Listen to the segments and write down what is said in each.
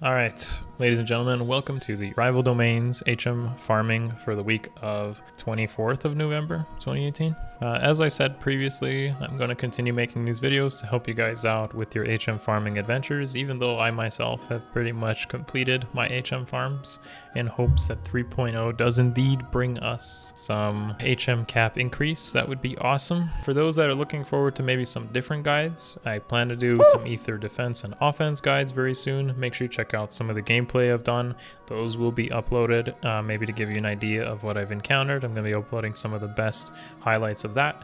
Alright, ladies and gentlemen, welcome to the Rival Domains HM farming for the week of 24th of November 2018. As I said previously, I'm going to continue making these videos to help you guys out with your HM farming adventures, even though I myself have pretty much completed my HM farms in hopes that 3.0 does indeed bring us some HM cap increase. That would be awesome. For those that are looking forward to maybe some different guides, I plan to do some Ether defense and offense guides very soon. Make sure you check out some of the gameplay I've done. Those will be uploaded maybe to give you an idea of what I've encountered. I'm going to be uploading some of the best highlights of that,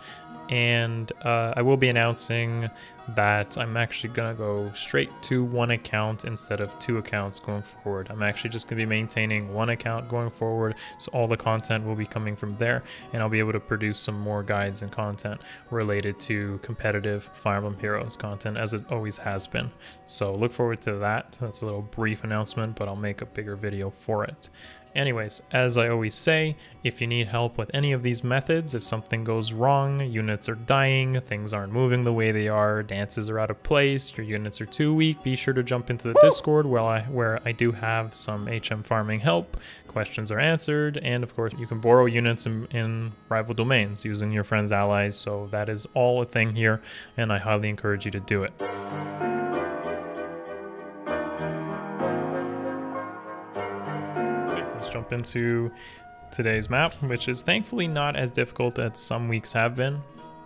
and I will be announcing that I'm actually gonna go straight to one account instead of two accounts going forward. I'm actually just gonna be maintaining one account going forward, so all the content will be coming from there, and I'll be able to produce some more guides and content related to competitive Fire Emblem Heroes content, as it always has been. So look forward to that. That's a little brief announcement, but I'll make a bigger video for it. Anyways, as I always say, if you need help with any of these methods, if something goes wrong, units are dying, things aren't moving the way they are, dances are out of place, your units are too weak, be sure to jump into the Discord where I do have some HM farming help, questions are answered, and of course you can borrow units in rival domains using your friends' allies, so that is all a thing here, and I highly encourage you to do it. Jump into today's map, which is thankfully not as difficult as some weeks have been.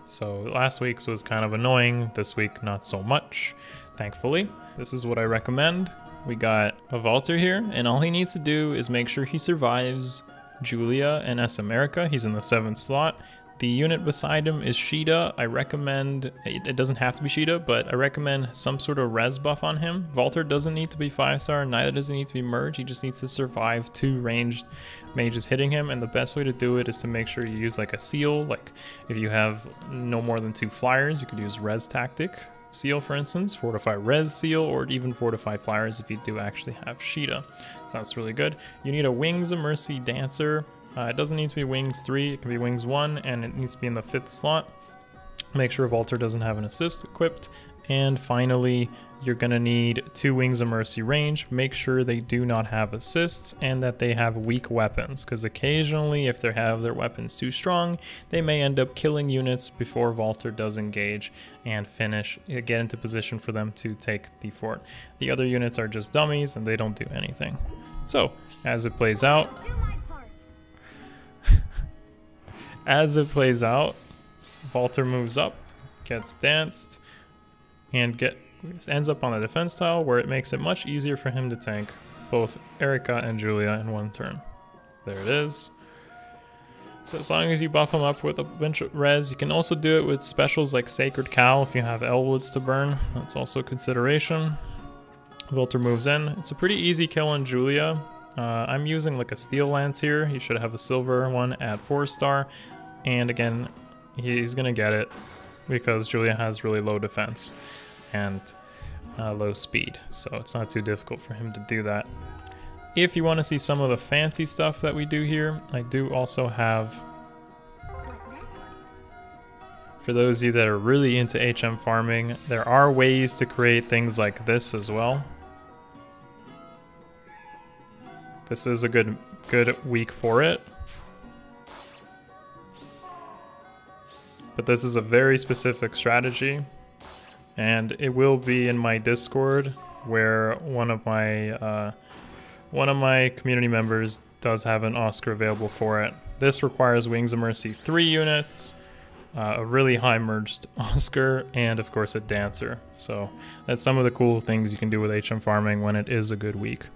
So last week's was kind of annoying, this week not so much, thankfully. This is what I recommend. We got a Valter here, and all he needs to do is make sure he survives Julia and S. America. He's in the 7th slot. The unit beside him is Sheeta. I recommend, it doesn't have to be Sheeta, but I recommend some sort of res buff on him. Valter doesn't need to be 5-star, neither does he need to be merged. He just needs to survive 2 ranged mages hitting him, and the best way to do it is to make sure you use like a seal. Like if you have no more than 2 flyers, you could use res tactic seal, for instance, fortify res seal, or even fortify flyers if you do actually have Sheeta. So that's really good. You need a Wings of Mercy dancer. It doesn't need to be Wings 3, it can be Wings 1, and it needs to be in the 5th slot. Make sure Valter doesn't have an assist equipped. And finally, you're going to need 2 Wings of Mercy range. Make sure they do not have assists and that they have weak weapons, because occasionally if they have their weapons too strong, they may end up killing units before Valter does engage and get into position for them to take the fort. The other units are just dummies and they don't do anything. So, as it plays out, Valter moves up, gets danced, and ends up on the defense tile, where it makes it much easier for him to tank both Erica and Julia in one turn. There it is. So as long as you buff him up with a bunch of res, you can also do it with specials like Sacred Cow if you have Elwoods to burn. That's also a consideration. Valter moves in. It's a pretty easy kill on Julia. I'm using like a steel lance here. He should have a silver one at 4-star. And again, he's gonna get it because Julia has really low defense and low speed. So it's not too difficult for him to do that. If you want to see some of the fancy stuff that we do here, I do also have, for those of you that are really into HM farming, there are ways to create things like this as well. This is a good week for it. But this is a very specific strategy, and it will be in my Discord, where one of my community members does have an Oscar available for it. This requires Wings of Mercy 3 units, a really high merged Oscar, and of course a dancer. So that's some of the cool things you can do with HM farming when it is a good week.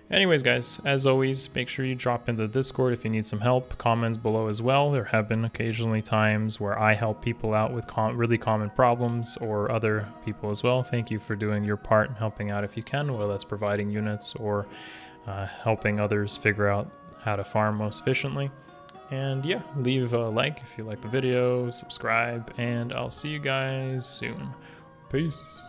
Anyways guys, as always, make sure you drop into the Discord if you need some help. Comments below as well. There have been occasionally times where I help people out with really common problems, or other people as well. Thank you for doing your part and helping out if you can, whether that's providing units or helping others figure out how to farm most efficiently. And yeah, leave a like if you like the video, subscribe, and I'll see you guys soon. Peace.